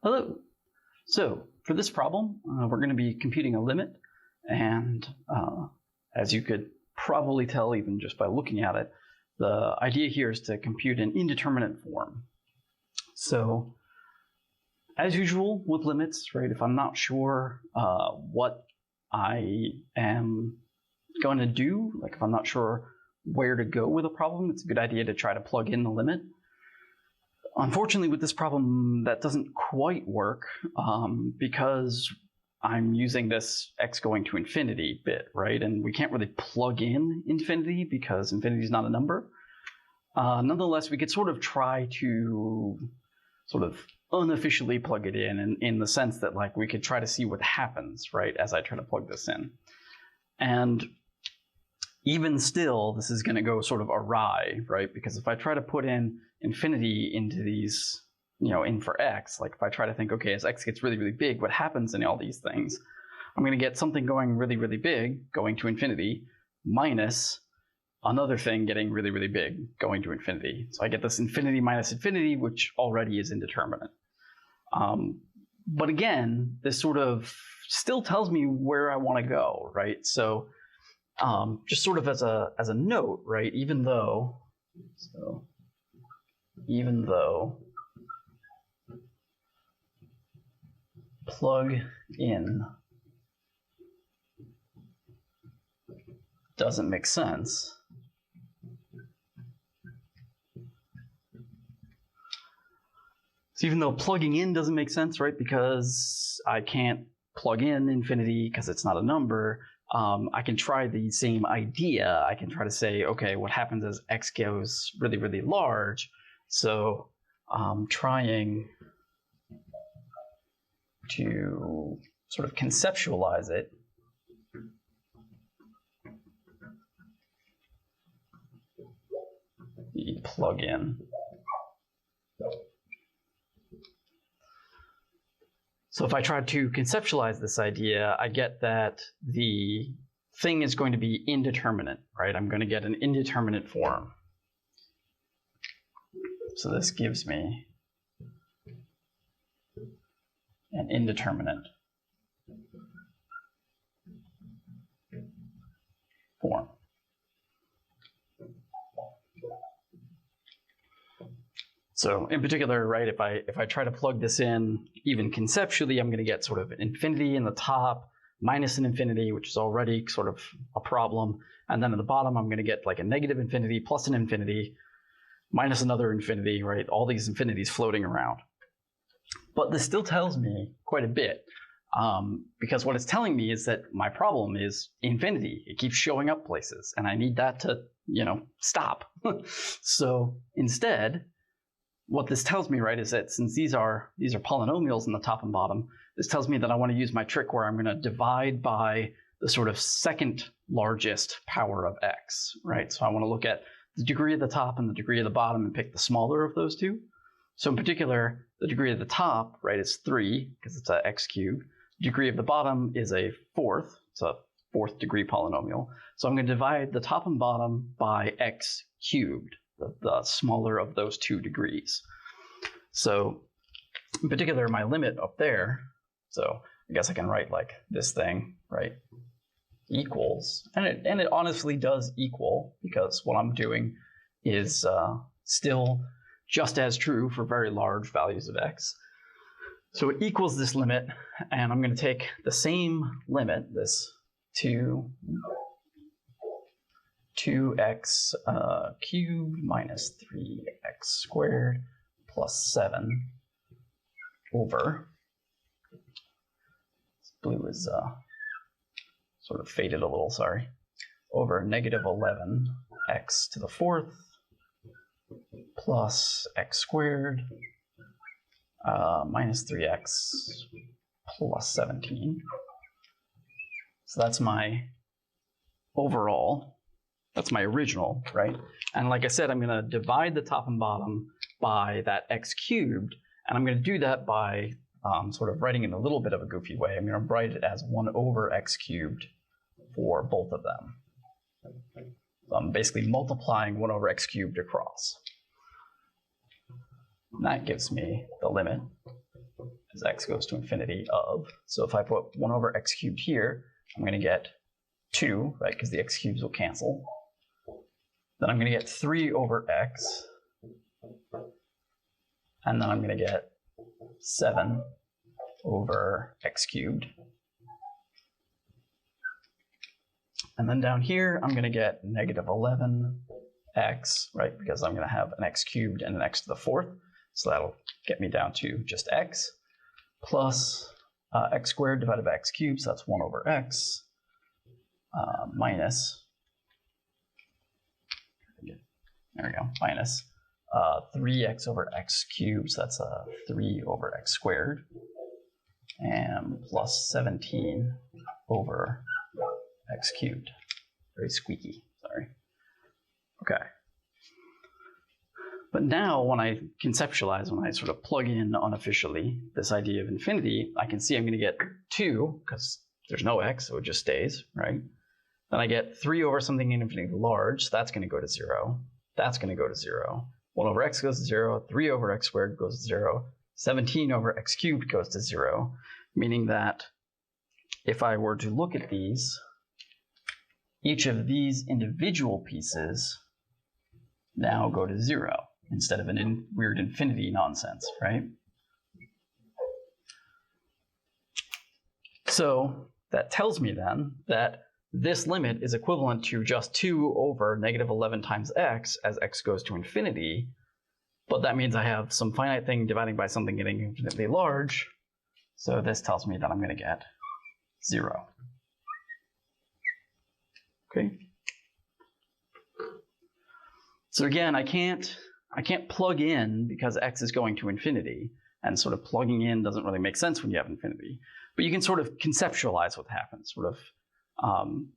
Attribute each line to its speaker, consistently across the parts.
Speaker 1: Hello. So for this problem, we're going to be computing a limit, and as you could probably tell even just by looking at it, the idea here is to compute an indeterminate form. So as usual with limits, right, if I'm not sure what I am going to do, like if I'm not sure where to go with a problem, it's a good idea to try to plug in the limit. Unfortunately, with this problem, that doesn't quite work because I'm using this x going to infinity bit, right? And we can't really plug in infinity because infinity is not a number. Nonetheless, we could sort of try to sort of unofficially plug it in the sense that like we could try to see what happens, right, as I try to plug this in. And even still, this is going to go sort of awry, right? Because if I try to put in infinity into these, in for x, like if I try to think, okay, as x gets really, really big, what happens in all these things? I'm going to get something going really, really big, going to infinity, minus another thing getting really, really big, going to infinity. So I get this infinity minus infinity, which already is indeterminate. But again, this sort of still tells me where I want to go, right? So just sort of as a note, right? Even though plug in doesn't make sense, so even though plugging in doesn't make sense, right? Because I can't plug in infinity because it's not a number. I can try the same idea. I can try to say, okay, what happens as x goes really, really large? So trying to sort of conceptualize it. The plug-in. So if I try to conceptualize this idea, I get that the thing is going to be indeterminate, right? I'm going to get an indeterminate form. So this gives me an indeterminate form. So in particular, right, if I try to plug this in even conceptually, I'm going to get sort of an infinity in the top minus an infinity, which is already sort of a problem. And then at the bottom, I'm going to get like a negative infinity plus an infinity minus another infinity, right? All these infinities floating around. But this still tells me quite a bit because what it's telling me is that my problem is infinity. It keeps showing up places and I need that to, stop. So instead, what this tells me, right, is that since these are polynomials in the top and bottom, this tells me that I want to use my trick where I'm going to divide by the sort of second largest power of x, right? So I want to look at the degree of the top and the degree of the bottom and pick the smaller of those two. So in particular, the degree of the top, right, is 3 because it's a x cubed. The degree of the bottom is a fourth. It's a fourth degree polynomial. So I'm going to divide the top and bottom by x cubed. The smaller of those two degrees. So in particular, my limit up there, so I guess I can write like this thing, right, equals, and it honestly does equal because what I'm doing is still just as true for very large values of x. So it equals this limit, and I'm going to take the same limit, this 2x cubed minus 3x squared plus 7 over, this blue is sort of faded a little, sorry, over negative 11x to the fourth plus x squared minus 3x plus 17. So that's my overall. That's my original, right? And like I said, I'm going to divide the top and bottom by that x cubed, and I'm going to do that by sort of writing it in a little bit of a goofy way. I'm going to write it as 1 over x cubed for both of them. So I'm basically multiplying 1 over x cubed across. And that gives me the limit as x goes to infinity of. So if I put 1 over x cubed here, I'm going to get 2, right, because the x cubes will cancel. Then I'm going to get 3 over x. And then I'm going to get 7 over x cubed. And then down here, I'm going to get negative 11x, right, because I'm going to have an x cubed and an x to the 4th. So that'll get me down to just x, plus x squared divided by x cubed, so that's 1 over x, minus, there we go, minus 3x over x cubed, so that's 3 over x squared, and plus 17 over x cubed. Very squeaky, sorry. Okay. But now when I conceptualize, when I sort of plug in unofficially this idea of infinity, I can see I'm going to get 2, because there's no x, so it just stays, right? Then I get 3 over something infinitely large, so that's going to go to 0. That's going to go to 0. 1 over x goes to 0. 3 over x squared goes to 0. 17 over x cubed goes to 0, meaning that if I were to look at these, each of these individual pieces now go to 0 instead of an weird infinity nonsense, right? So that tells me then that this limit is equivalent to just 2 over negative 11 times x as x goes to infinity, but that means I have some finite thing dividing by something getting infinitely large, so this tells me that I'm going to get 0. Okay. So again, I can't plug in because x is going to infinity, and sort of plugging in doesn't really make sense when you have infinity. But you can sort of conceptualize what happens. Sort of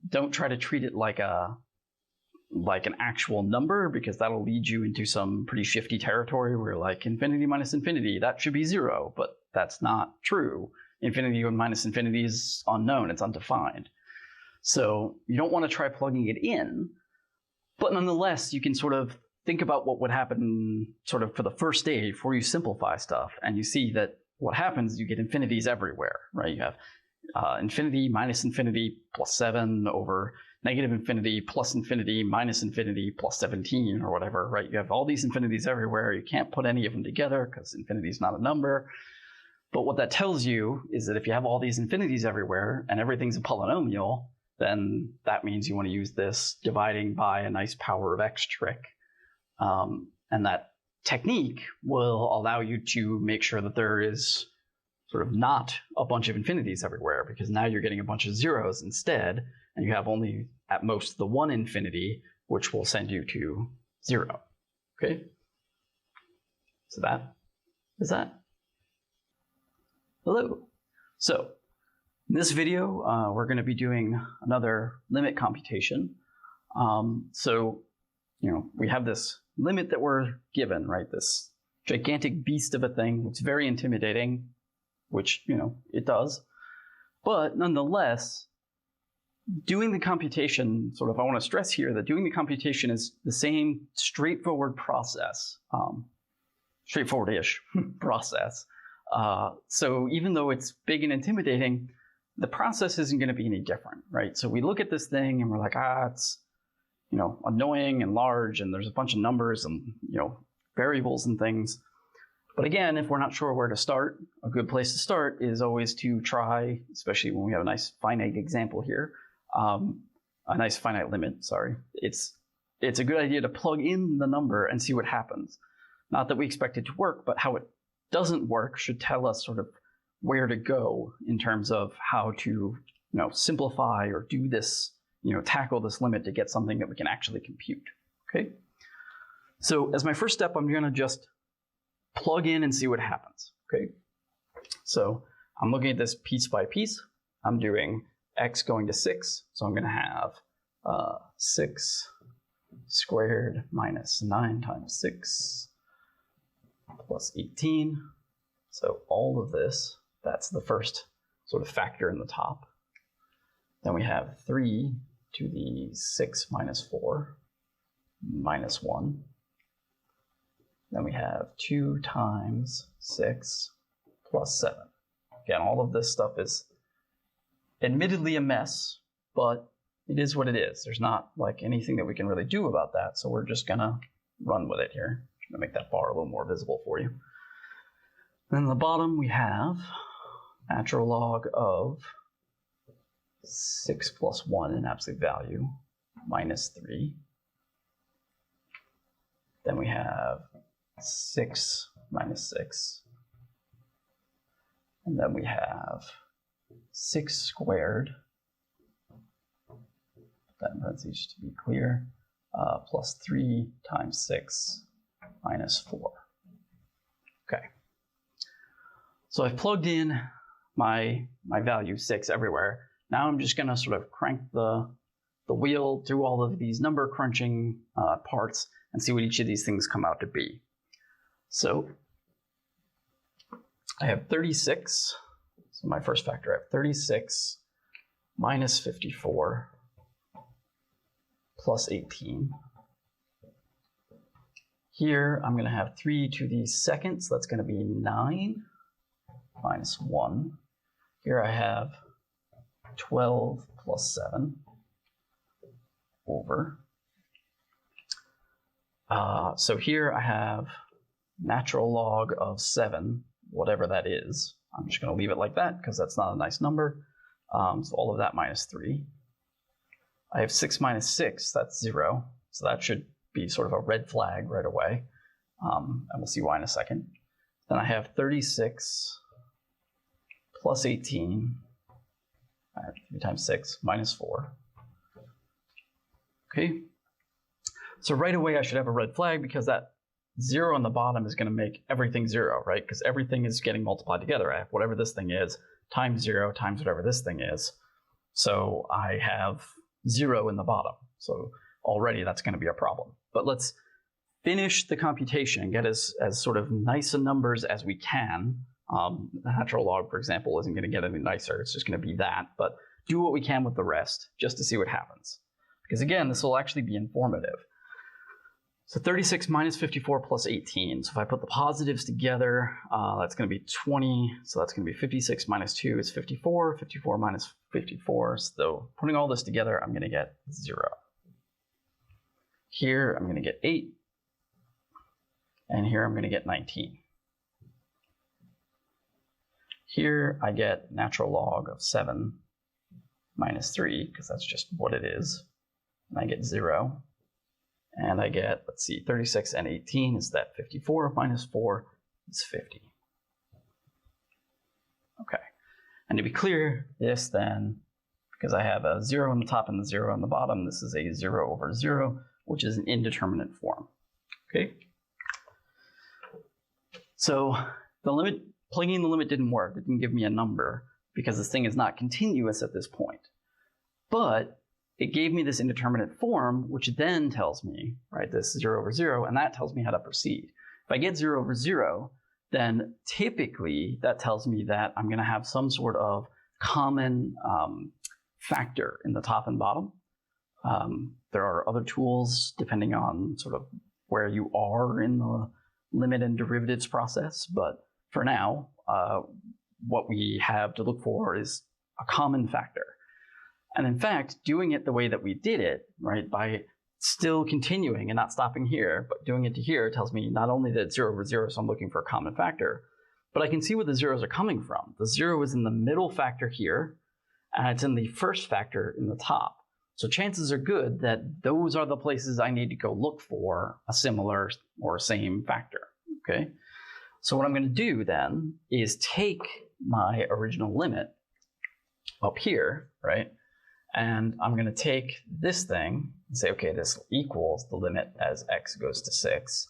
Speaker 1: don't try to treat it like an actual number, because that'll lead you into some pretty shifty territory where like infinity minus infinity, that should be 0, but that's not true. Infinity minus infinity is unknown, it's undefined. So you don't want to try plugging it in, but nonetheless, you can sort of think about what would happen sort of for the first stage before you simplify stuff, and you see that what happens is you get infinities everywhere, right? You have infinity minus infinity plus 7 over negative infinity plus infinity minus infinity plus 17 or whatever, right? You have all these infinities everywhere. You can't put any of them together because infinity is not a number. But what that tells you is that if you have all these infinities everywhere and everything's a polynomial, then that means you want to use this dividing by a nice power of x trick. And that technique will allow you to make sure that there is sort of not a bunch of infinities everywhere, because now you're getting a bunch of zeros instead, and you have only at most the one infinity, which will send you to 0. Okay? So that is that. Hello. So in this video, we're going to be doing another limit computation. So, we have this limit that we're given, right? This gigantic beast of a thing. It's very intimidating, which, it does. But nonetheless, doing the computation, sort of, I want to stress here that doing the computation is the same straightforward process, straightforward-ish process. So even though it's big and intimidating, the process isn't going to be any different, right? So we look at this thing and we're like, it's, annoying and large, and there's a bunch of numbers and, variables and things. But again, if we're not sure where to start, a good place to start is always to try, especially when we have a nice finite example here, a nice finite limit, sorry. It's a good idea to plug in the number and see what happens. Not that we expect it to work, but how it doesn't work should tell us sort of where to go in terms of how to, simplify or do this, tackle this limit to get something that we can actually compute, okay? So as my first step, I'm gonna just plug in and see what happens, okay? So I'm looking at this piece by piece. I'm doing x going to 6, so I'm gonna have 6 squared minus 9 times 6 plus 18. So all of this, that's the first sort of factor in the top. Then we have 3 to the 6 minus 4 minus 1. Then we have 2 times 6 plus 7. Again, all of this stuff is admittedly a mess, but it is what it is. There's not like anything that we can really do about that, so we're just gonna run with it here. I'm gonna make that bar a little more visible for you. Then at the bottom we have natural log of 6 plus 1 in absolute value minus 3. Then we have 6 minus 6. And then we have 6 squared, that in parentheses to be clear, plus 3 times 6 minus 4. Okay. So I've plugged in my value 6 everywhere. Now I'm just going to sort of crank the wheel through all of these number crunching parts and see what each of these things come out to be. So I have 36. So my first factor, I have 36 minus 54 plus 18. Here I'm going to have 3 to the second, so that's going to be 9 minus 1. Here I have 12 plus 7 over. So here I have natural log of 7, whatever that is. I'm just going to leave it like that because that's not a nice number. So all of that minus 3. I have 6 minus 6, that's 0. So that should be sort of a red flag right away. And we'll see why in a second. Then I have 36 plus 18. I have 3 times 6 minus 4. Okay. So right away I should have a red flag because that 0 on the bottom is going to make everything 0, right? Because everything is getting multiplied together. I have whatever this thing is times 0 times whatever this thing is. So I have 0 in the bottom. So already that's going to be a problem. But let's finish the computation and get as sort of nice a numbers as we can. The natural log, for example, isn't going to get any nicer. It's just going to be that. But do what we can with the rest just to see what happens. Because again, this will actually be informative. So 36 minus 54 plus 18. So if I put the positives together, that's going to be 20. So that's going to be 56 minus 2 is 54. 54 minus 54. So putting all this together, I'm going to get 0. Here, I'm going to get 8. And here, I'm going to get 19. Here, I get natural log of 7 minus 3, because that's just what it is. And I get 0. And I get, let's see, 36 and 18 is that 54 minus 4 is 50. Okay. And to be clear, this then, because I have a 0 on the top and the 0 on the bottom, this is a 0 over 0, which is an indeterminate form. Okay. So the limit, plugging in the limit didn't work. It didn't give me a number because this thing is not continuous at this point. But it gave me this indeterminate form, which then tells me, right, this 0 over 0, and that tells me how to proceed. If I get 0 over 0, then typically that tells me that I'm going to have some sort of common factor in the top and bottom. There are other tools depending on sort of where you are in the limit and derivatives process, but for now, what we have to look for is a common factor. And in fact, doing it the way that we did it, right, by still continuing and not stopping here, but doing it to here tells me not only that it's 0 over 0, so I'm looking for a common factor, but I can see where the zeros are coming from. The 0 is in the middle factor here, and it's in the first factor in the top. So chances are good that those are the places I need to go look for a similar or same factor, okay? So what I'm going to do then is take my original limit up here, right? And I'm going to take this thing and say, okay, this equals the limit as x goes to 6.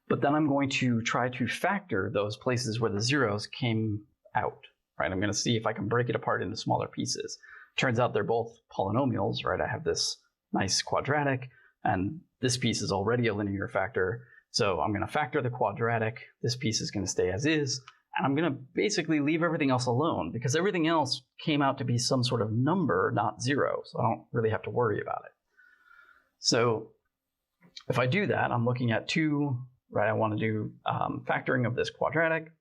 Speaker 1: But then I'm going to try to factor those places where the zeros came out, right? I'm going to see if I can break it apart into smaller pieces. Turns out they're both polynomials, right? I have this nice quadratic, and this piece is already a linear factor. So I'm going to factor the quadratic. This piece is going to stay as is. And I'm going to basically leave everything else alone because everything else came out to be some sort of number, not 0. So I don't really have to worry about it. So if I do that, I'm looking at two, right? I want to do factoring of this quadratic.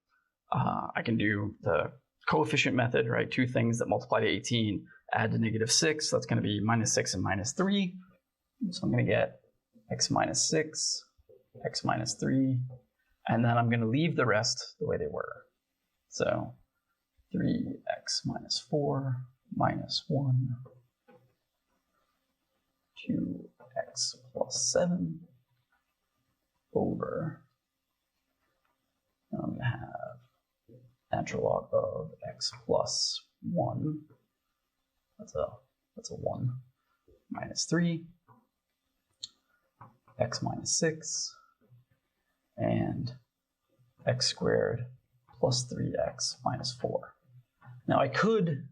Speaker 1: I can do the coefficient method, right? Two things that multiply to 18, add to -6. That's going to be -6 and -3. So I'm going to get x minus 6, x minus 3, and then I'm going to leave the rest the way they were. So 3x minus 4 minus 1, 2x plus 7 over, and I'm going to have natural log of x plus 1, that's a 1, minus 3, x minus 6, and x squared plus 3x minus 4. Now I could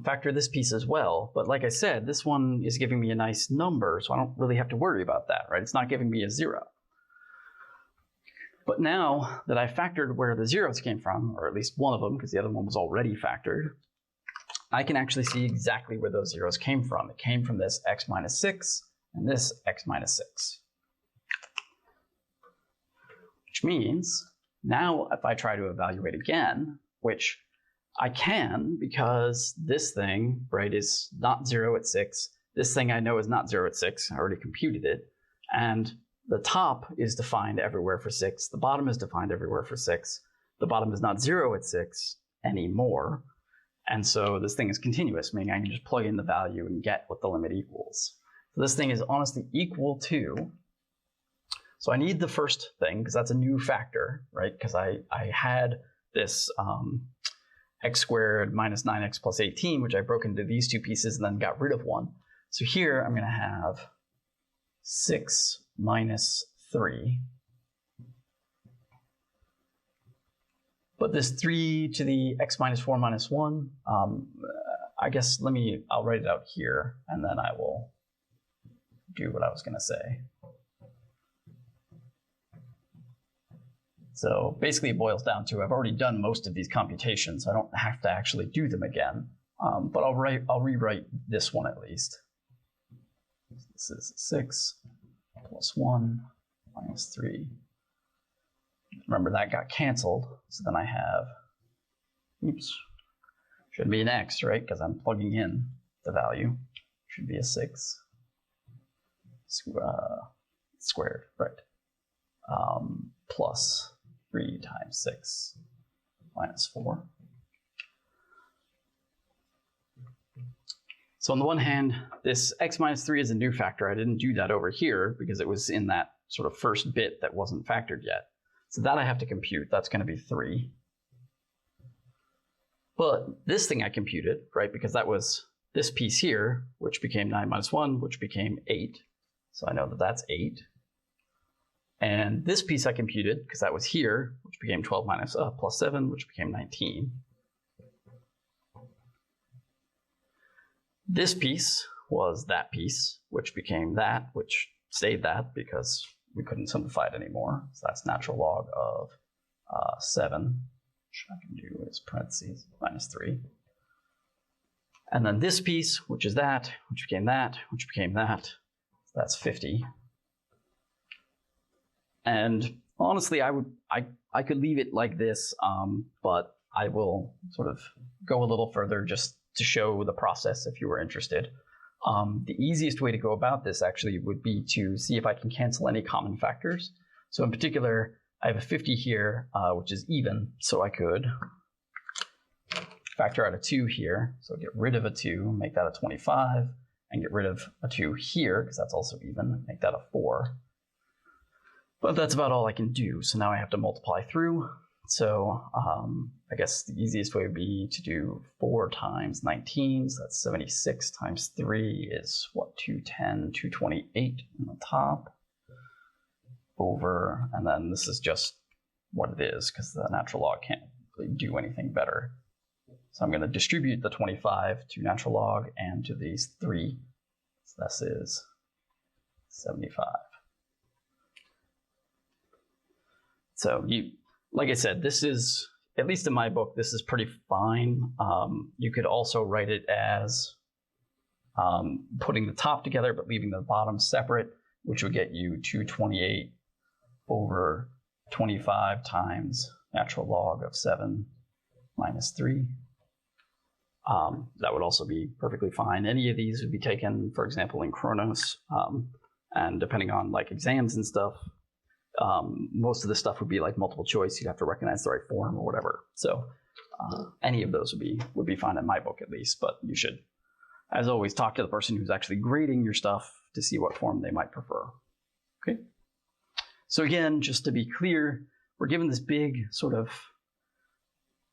Speaker 1: factor this piece as well, but like I said, this one is giving me a nice number, so I don't really have to worry about that, right? It's not giving me a 0. But now that I factored where the zeros came from, or at least one of them, because the other one was already factored, I can actually see exactly where those zeros came from. It came from this x minus 6 and this x minus 6. Which means now if I try to evaluate again, which I can because this thing, right, is not 0 at 6. This thing I know is not 0 at 6. I already computed it. And the top is defined everywhere for 6. The bottom is defined everywhere for 6. The bottom is not 0 at 6 anymore. And so this thing is continuous, meaning I can just plug in the value and get what the limit equals. So this thing is honestly equal to, so I need the first thing because that's a new factor, right? Because I had this x squared minus 9x plus 18, which I broke into these two pieces and then got rid of one. So here I'm going to have 6 minus 3. But this 3 to the x minus 4 minus 1, I guess I'll write it out here and then I will do what I was going to say. So basically it boils down to I've already done most of these computations, so I don't have to actually do them again. But I'll rewrite this one at least. This is 6 plus 1 minus 3. Remember that got canceled, so then I have, oops, should be an x, right? Because I'm plugging in the value. Should be a 6 squared, right? Plus 3 times 6 minus 4. So on the one hand, this x minus 3 is a new factor. I didn't do that over here because it was in that sort of first bit that wasn't factored yet. So that I have to compute. That's going to be 3. But this thing I computed, right, because that was this piece here, which became 9 minus 1, which became 8. So I know that that's 8. And this piece I computed because that was here, which became 12 minus plus 7, which became 19. This piece was that piece, which became that, which stayed that because we couldn't simplify it anymore. So that's natural log of 7, which I can do is parentheses minus 3. And then this piece, which is that, which became that, which became that. So that's 50. And honestly, I could leave it like this, but I will sort of go a little further just to show the process if you were interested. The easiest way to go about this actually would be to see if I can cancel any common factors. So in particular, I have a 50 here, which is even, so I could factor out a 2 here. So get rid of a 2, make that a 25, and get rid of a 2 here, because that's also even, make that a 4. But that's about all I can do. So now I have to multiply through. So I guess the easiest way would be to do 4 times 19. So that's 76 times 3 is what, 210, 228 on the top. Over, and then this is just what it is because the natural log can't really do anything better. So I'm going to distribute the 25 to natural log and to these 3. So this is 75. So like I said, this is, at least in my book, this is pretty fine. You could also write it as putting the top together but leaving the bottom separate. which would get you 228 over 25 times natural log of 7 minus 3. That would also be perfectly fine. Any of these would be taken, for example, in Chronos, and depending on like exams and stuff, most of the stuff would be like multiple choice. You'd have to recognize the right form or whatever. So any of those would be fine in my book at least. But you should, as always, talk to the person who's actually grading your stuff to see what form they might prefer. Okay. So again, just to be clear, we're given this big sort of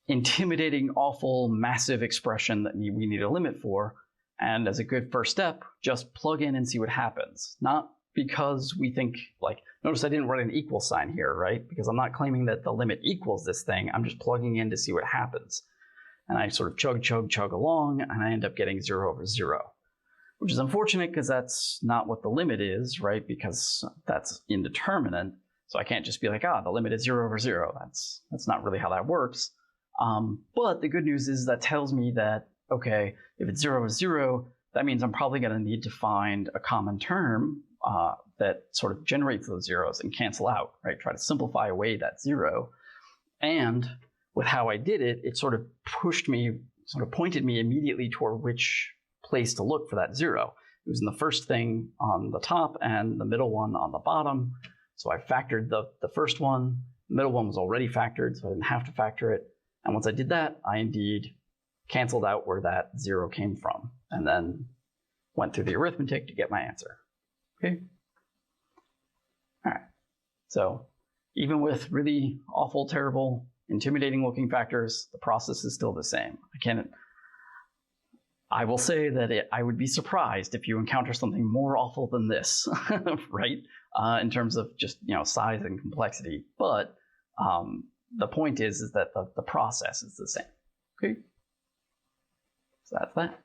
Speaker 1: intimidating, awful, massive expression that we need a limit for. And as a good first step, just plug in and see what happens. Not because we think, like, notice I didn't write an equal sign here, right? Because I'm not claiming that the limit equals this thing. I'm just plugging in to see what happens. And I sort of chug along, and I end up getting 0 over 0, which is unfortunate because that's not what the limit is, right? Because that's indeterminate. So I can't just be like, the limit is 0 over 0. That's not really how that works. But the good news is that tells me that, okay, if it's 0 over 0, that means I'm probably going to need to find a common term that sort of generates those zeros and cancel out, right? Try to simplify away that 0. And with how I did it, it sort of pointed me immediately toward which place to look for that 0. It was in the first thing on the top and the middle one on the bottom. So I factored the first one. The middle one was already factored, so I didn't have to factor it. And once I did that, I indeed canceled out where that 0 came from, and then went through the arithmetic to get my answer. Okay? All right. So even with really awful, terrible, intimidating looking factors, the process is still the same. I will say that I would be surprised if you encounter something more awful than this, right? In terms of just, size and complexity. But the point is that the process is the same. Okay? So that's that.